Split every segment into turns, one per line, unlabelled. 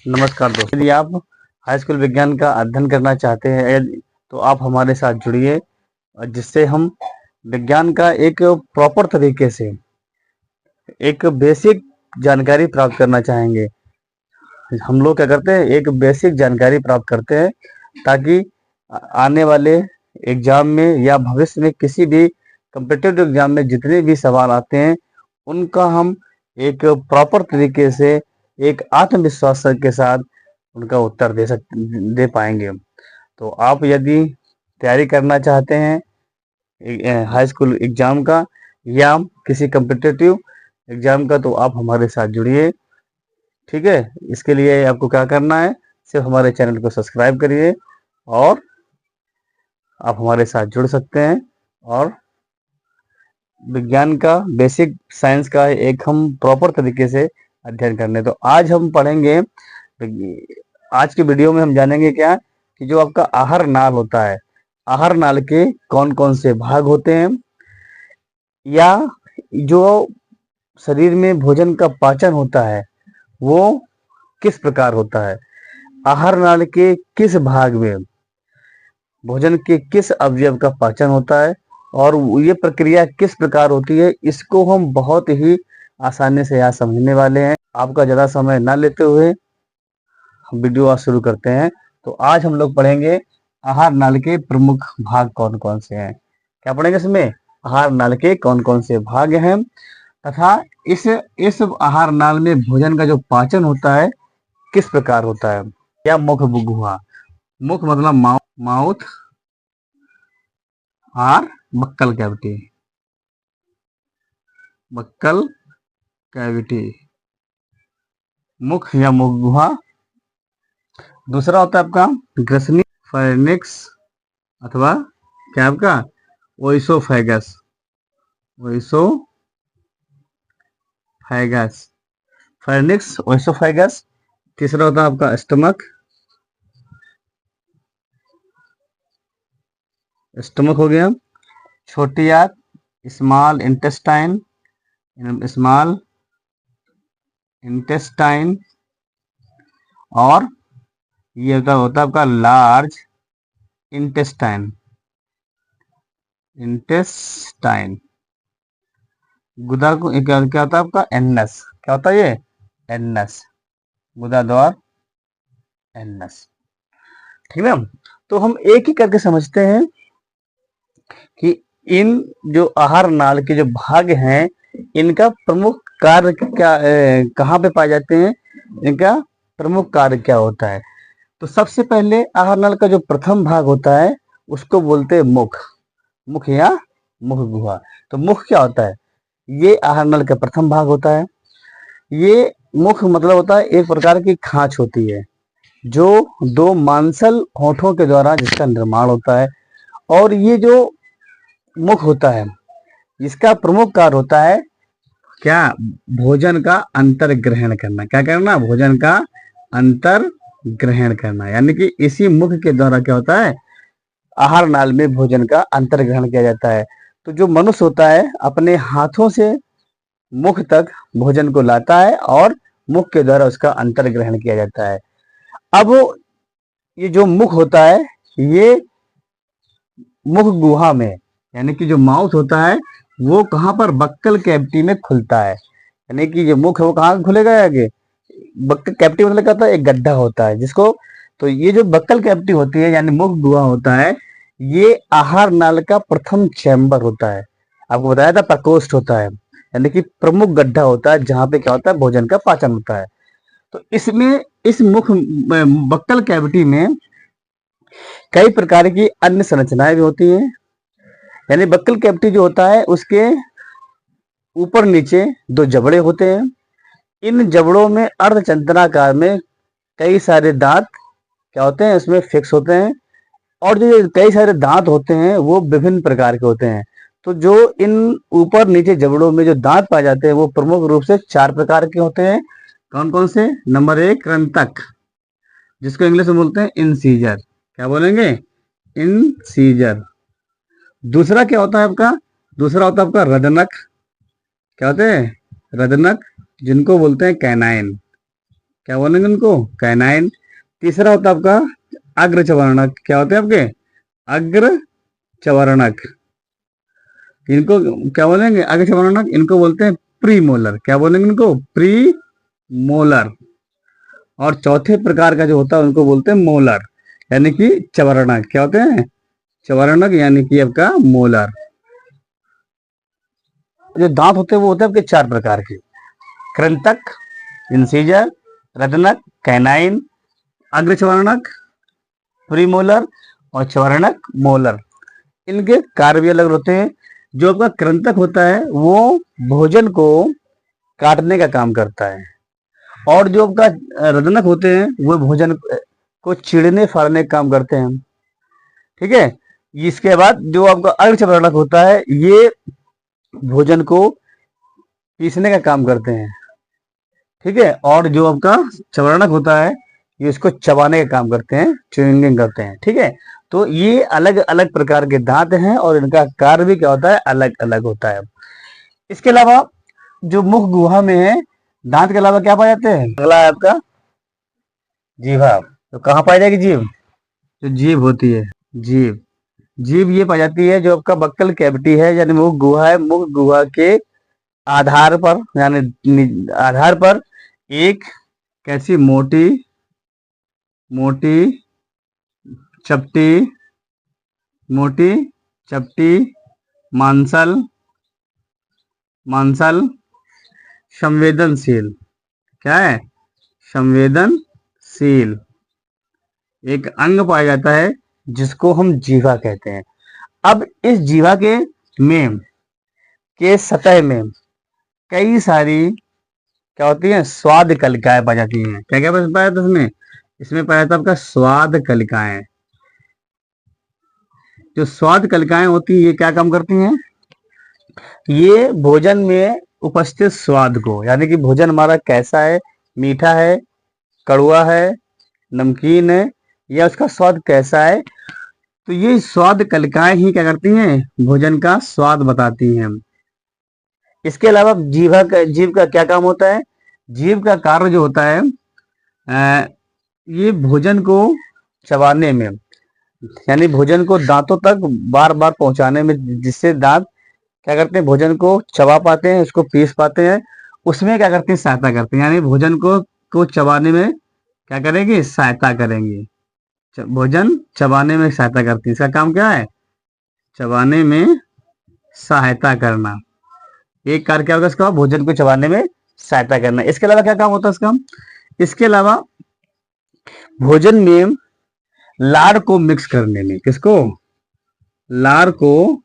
नमस्कार दोस्तों, यदि आप हाई स्कूल विज्ञान का अध्ययन करना चाहते हैं तो आप हमारे साथ जुड़िए, जिससे हम विज्ञान का एक प्रॉपर तरीके से एक बेसिक जानकारी प्राप्त करना चाहेंगे। हम लोग क्या करते हैं, एक बेसिक जानकारी प्राप्त करते हैं ताकि आने वाले एग्जाम में या भविष्य में किसी भी कम्पिटिटिव एग्जाम में जितने भी सवाल आते हैं उनका हम एक प्रॉपर तरीके से एक आत्मविश्वास के साथ उनका उत्तर दे पाएंगे। तो आप यदि तैयारी करना चाहते हैं हाई स्कूल एग्जाम का या किसी कम्पिटिटिव एग्जाम का, तो आप हमारे साथ जुड़िए। ठीक है, इसके लिए आपको क्या करना है, सिर्फ हमारे चैनल को सब्सक्राइब करिए और आप हमारे साथ जुड़ सकते हैं और विज्ञान का, बेसिक साइंस का एक हम प्रॉपर तरीके से अध्ययन करने। तो आज हम पढ़ेंगे, आज की वीडियो में हम जानेंगे क्या कि जो आपका आहार नाल होता है, आहार नाल के कौन कौन से भाग होते हैं, या जो शरीर में भोजन का पाचन होता है वो किस प्रकार होता है, आहार नाल के किस भाग में भोजन के किस अवयव का पाचन होता है और ये प्रक्रिया किस प्रकार होती है, इसको हम बहुत ही आसानी से यहाँ समझने वाले हैं। आपका ज़्यादा समय ना लेते हुए हम वीडियो आज शुरू करते हैं। तो आज हम लोग पढ़ेंगे आहार नाल के प्रमुख भाग कौन कौन से हैं। क्या पढ़ेंगे इसमें? आहार नाल के कौन कौन से भाग हैं तथा इस आहार नाल में भोजन का जो पाचन होता है किस प्रकार होता है। या मुख गुहा, मुख मतलब माउथ और बक्कल कैविटी, बक्कल कैविटी, मुख या मुख गुहा। दूसरा होता है आपका ग्रसनी फायनिक्स अथवा क्या आपका ओइसोफेगस, ओइसोफेगस, फायनिक्स, ओइसोफेगस। तीसरा होता है आपका स्टमक, स्टमक हो गया। छोटी आंत स्मॉल इंटेस्टाइन, स्मॉल इंटेस्टाइन। और ये होता है आपका लार्ज इंटेस्टाइन, इंटेस्टाइन। गुदा को क्या होता है आपका एनस, क्या होता है ये एनस, गुदा द्वार एनस। ठीक है, तो हम एक ही करके समझते हैं कि इन जो आहार नाल के जो भाग हैं इनका प्रमुख कार्य क्या, कहाँ पे पाए जाते हैं, इनका प्रमुख कार्य क्या होता है। तो सबसे पहले आहार नाल का जो प्रथम भाग होता है उसको बोलते हैं मुख, मुख या मुख गुहा। तो मुख क्या होता है, ये आहार नल का प्रथम भाग होता है। ये मुख मतलब होता है एक प्रकार की खांच होती है जो दो मांसल होठों के द्वारा जिसका निर्माण होता है। और ये जो मुख होता है इसका प्रमुख कार्य होता है क्या, भोजन का अंतर ग्रहण करना। क्या करना, भोजन का अंतर ग्रहण करना। यानी कि इसी मुख के द्वारा क्या होता है, आहार नाल में भोजन का अंतर ग्रहण किया जाता है। तो जो मनुष्य होता है अपने हाथों से मुख तक भोजन को लाता है और मुख के द्वारा उसका अंतर ग्रहण किया जाता है। अब ये जो मुख होता है ये मुख गुहा में, यानी कि जो माउथ होता है वो कहाँ पर, बक्कल कैविटी में खुलता है। यानी कि जो मुख है वो कहाँ खुलेगा आगे, बक्कल कैविटी मतलब क्या होता है, एक गड्ढा होता है जिसको, तो ये जो बक्कल कैविटी होती है यानी मुख गुहा होता है, ये आहार नाल का प्रथम चैम्बर होता है। आपको बताया था प्रकोष्ठ होता है, यानी कि प्रमुख गड्ढा होता है जहां पे क्या होता है, भोजन का पाचन होता है। तो इसमें इस मुख बक्कल कैविटी में कई प्रकार की अन्य संरचनाएं भी होती हैं। यानी बक्कल कैविटी जो होता है उसके ऊपर नीचे दो जबड़े होते हैं। इन जबड़ों में अर्धचंद्राकार में कई सारे दांत क्या होते हैं, उसमें फिक्स होते हैं। और जो कई सारे दांत होते हैं वो विभिन्न प्रकार के होते हैं। तो जो इन ऊपर नीचे जबड़ों में जो दांत पाए जाते हैं वो प्रमुख रूप से चार प्रकार के होते हैं। कौन कौन से? नंबर एक कृंतक, जिसको इंग्लिश में बोलते हैं इंसीजर। क्या बोलेंगे? इंसीजर। दूसरा क्या होता है आपका, दूसरा होता है आपका रदनक। क्या होते हैं? रदनक, जिनको बोलते हैं कैनाइन। क्या बोलेंगे उनको? कैनाइन। तीसरा होता है आपका अग्र चवर्णक। क्या होते हैं आपके? अग्र चवर्णक। इनको क्या बोलेंगे? अग्र चवर्णक। इनको बोलते हैं प्री मोलर। क्या बोलेंगे इनको? Pre molar. और चौथे प्रकार का जो होता है उनको बोलते हैं मोलर, यानी कि चवर्णक। क्या होते हैं? चवर्णक, यानी कि आपका मोलर। जो दांत होते हैं वो होते हैं आपके 4 प्रकार के: कृंतक, इंसीजर, रत्नक, कैनाइन, अग्रचवर्णक, प्रीमोलर और चवर्णक मोलर। इनके कार्य भी अलग होते हैं। जो आपका कृंतक होता है वो भोजन को काटने का काम करता है, और जो आपका रत्नक होते हैं वो भोजन को चीरने फाड़ने का काम करते हैं। ठीक है। इसके बाद जो आपका अर्धचवर्णक होता है ये भोजन को पीसने का काम करते हैं। ठीक है। और जो आपका चवर्णक होता है ये इसको चबाने का काम करते हैं, च्युइंगिंग करते हैं। ठीक है। तो ये अलग अलग प्रकार के दांत हैं और इनका कार्य भी क्या होता है? अलग अलग होता है। इसके अलावा जो मुख गुहा में है, दांत के अलावा क्या पाए जाते हैं? अगला है आपका जीवा। तो कहाँ पाई जाएगी जीभ? जो जीभ होती है, जीभ। जीभ ये पाई जाती है जो आपका बक्कल कैविटी है, यानी मुख गुहा है। मुख गुहा के आधार पर, यानी आधार पर एक कैसी मोटी मोटी चपटी मोटी चपटी मांसल मांसल संवेदनशील, क्या है? संवेदनशील एक अंग पाया जाता है जिसको हम जीवा कहते हैं। अब इस जीवा के में के सतह में कई सारी क्या होती हैं? स्वाद कलिकाएं पाई जाती हैं। क्या क्या पाया जाता है इसमें? इसमें पाया जाता है आपका स्वाद कलिकाएं। जो स्वाद कलिकाएं होती है ये क्या काम करती हैं? ये भोजन में उपस्थित स्वाद को, यानी कि भोजन हमारा कैसा है, मीठा है, कड़वा है, नमकीन है, या उसका स्वाद कैसा है, तो ये स्वाद कलिकाएं ही क्या करती हैं? भोजन का स्वाद बताती हैं। इसके अलावा जीभ का क्या काम होता है? जीभ का कार्य जो होता है ये भोजन को चबाने में, यानी भोजन को दांतों तक बार बार पहुंचाने में, जिससे दांत क्या करते हैं? भोजन को चबा पाते हैं, उसको पीस पाते हैं, उसमें क्या करते हैं? सहायता करते हैं। यानी भोजन को चबाने में क्या करेंगे? सहायता करेंगे। भोजन चबाने में सहायता करती है। इसका काम क्या है? चबाने में सहायता करना। एक कार्य क्या होगा इसका? भोजन को चबाने में सहायता करना। इसके अलावा क्या काम होता है इसका? इसके अलावा भोजन में लार को मिक्स करने में, किसको? लार को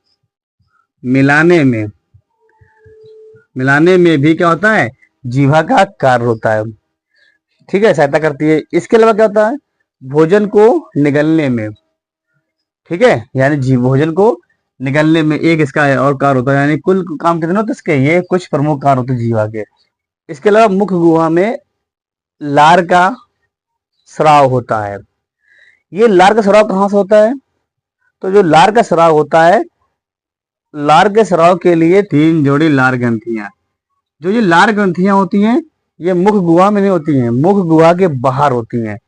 मिलाने में भी क्या होता है? जीवा का कार्य होता है। ठीक है, सहायता करती है। इसके अलावा क्या होता है? भोजन को निगलने में। ठीक है, यानी भोजन को निगलने में एक इसका और कार्य होता है। यानी कुल काम कितने होते हैं इसके? ये कुछ प्रमुख कार्य होते हैं जीवा के। इसके अलावा मुख गुहा में लार का स्राव होता है। ये लार का स्राव कहाँ से होता है? तो जो लार का स्राव होता है, लार के स्राव के लिए 3 जोड़ी लार ग्रंथियां, जो ये लार ग्रंथियां होती हैं ये मुख गुहा में नहीं होती हैं, मुख गुहा के बाहर होती हैं।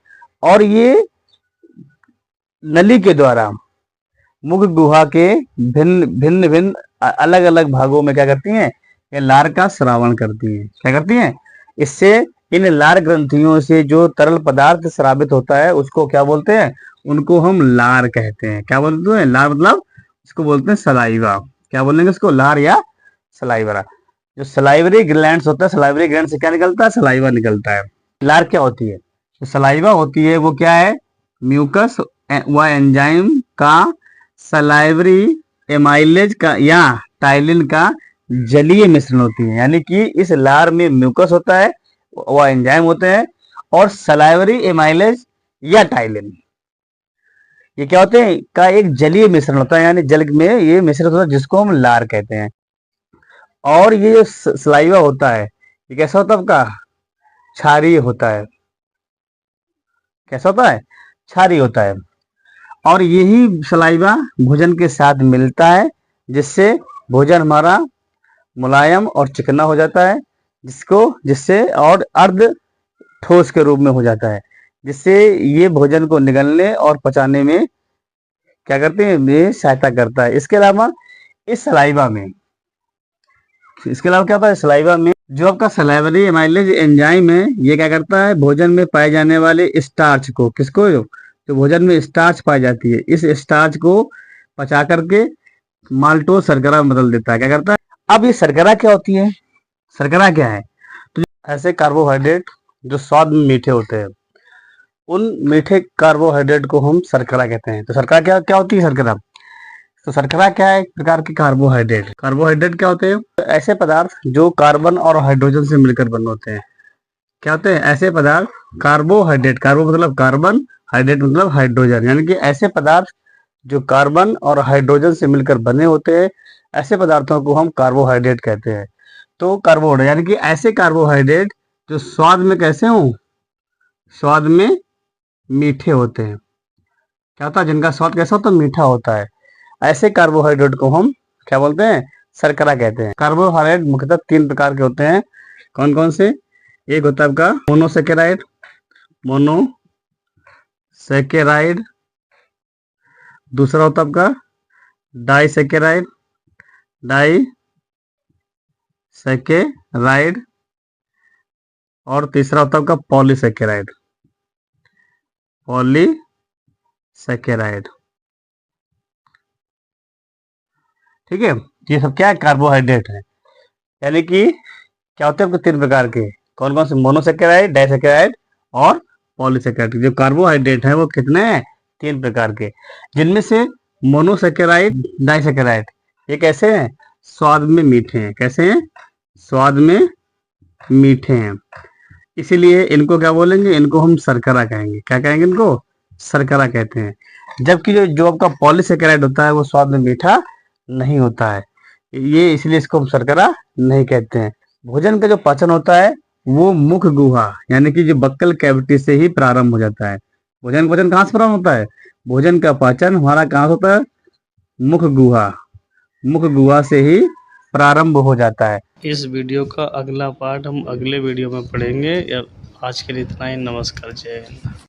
और ये नली के द्वारा मुख गुहा के भिन्न भिन्न भिन्न अलग अलग भागों में क्या करती हैं? ये लार का स्रावण करती हैं। क्या करती हैं? इससे इन लार ग्रंथियों से जो तरल पदार्थ स्रावित होता है उसको क्या बोलते हैं? उनको हम लार कहते हैं। क्या बोलते हैं? लार मतलब इसको बोलते हैं सलाइवा। क्या बोलेंगे इसको? लार या सलाइवरा। जो सलाइवरी ग्लैंड्स होता है, सलाइवरी ग्लैंड से क्या निकलता है? सलाइवा निकलता है। लार क्या होती है? जो सलाइवा होती है वो क्या है? म्यूकस व एंजाइम का सलाइवरी एमाइलेज का या टाइलिन का जलीय मिश्रण होती है। यानी कि इस लार में म्यूकस होता है, व एंजाइम होते हैं, और सलाइवरी एमाइलेज या टाइलिन ये क्या होते हैं? का एक जलीय मिश्रण होता है, यानी जल में ये मिश्रित होता है जिसको हम लार कहते हैं। और ये जो सलाइवा होता है ये कैसा होता है आपका? क्षारीय होता है। कैसा होता है? क्षारीय होता है। और यही सलाइवा भोजन के साथ मिलता है जिससे भोजन हमारा मुलायम और चिकना हो जाता है, जिससे और अर्ध ठोस के रूप में हो जाता है, जिससे ये भोजन को निगलने और पचाने में क्या करते हैं, ये सहायता करता है। इस सलाइवा में इसके अलावा क्या होता है, सलाइवा में जो आपका सलाइवरी एमाइलेज एंजाइम है, ये क्या करता है, भोजन में पाए जाने वाले स्टार्च को, किसको, जो भोजन में स्टार्च पाई जाती है, इस स्टार्च को पचा करके माल्टोज शर्करा में बदल देता है। क्या करता है, अब ये शर्करा क्या होती है, शर्करा क्या है, तो ऐसे कार्बोहाइड्रेट जो स्वाद में मीठे होते हैं, उन मीठे कार्बोहाइड्रेट को हम शर्करा कहते हैं। तो शर्करा क्या क्या होती है, शर्करा, तो शर्करा क्या है, एक प्रकार की कार्बोहाइड्रेट। कार्बोहाइड्रेट क्या होते हैं, तो ऐसे पदार्थ जो कार्बन और हाइड्रोजन से मिलकर बने होते हैं। क्या होते हैं ऐसे पदार्थ, कार्बोहाइड्रेट, कार्बो मतलब कार्बन, हाइड्रेट मतलब हाइड्रोजन, यानी कि ऐसे पदार्थ जो कार्बन और हाइड्रोजन से मिलकर बने होते हैं, ऐसे पदार्थों को हम कार्बोहाइड्रेट कहते हैं। तो कार्बोहाइड्रेट यानी कि ऐसे कार्बोहाइड्रेट जो स्वाद में कैसे हों, स्वाद में मीठे होते हैं। क्या होता है, जिनका स्वाद कैसा होता है, मीठा होता है, ऐसे कार्बोहाइड्रेट को हम क्या बोलते हैं, शर्करा कहते हैं। कार्बोहाइड्रेट मुख्यतः 3 प्रकार के होते हैं। कौन कौन से, एक होता है आपका मोनोसेकेराइड, मोनोसेकेराइड, दूसरा होता है आपका डाइसेकेराइड, डाइसेकेराइड, और तीसरा होता है आपका पॉलीसेकेराइड, पॉलीसेकेराइड। ठीक है, ये सब क्या है, कार्बोहाइड्रेट है। यानी कि क्या होते हैं आपके 3 प्रकार के, कौन कौन से, मोनोसेकेराइड, डाइसेकेराइड और पॉलीसेकेराइड। जो कार्बोहाइड्रेट है वो कितने हैं, 3 प्रकार के, जिनमें से मोनोसेकेराइड, डाइसेकेराइड ये कैसे हैं, स्वाद में मीठे हैं। कैसे हैं, स्वाद में मीठे हैं, इसीलिए इनको क्या बोलेंगे, इनको हम शर्करा कहेंगे। क्या कहेंगे, इनको शर्करा कहते हैं। जबकि जो जो आपका पॉलीसेकेराइड होता है वो स्वाद में मीठा नहीं होता है, ये इसलिए इसको हम शर्करा नहीं कहते हैं। भोजन का जो पाचन होता है वो मुख गुहा यानी कि जो बक्कल कैविटी से ही प्रारंभ हो जाता है। भोजन का पाचन कहाँ से प्रारंभ होता है, भोजन का पाचन हमारा कहाँ से होता है, मुख गुहा, मुख गुहा से ही प्रारंभ हो जाता है।
इस वीडियो का अगला पार्ट हम अगले वीडियो में पढ़ेंगे। आज के लिए इतना ही, नमस्कार, जय हिंद।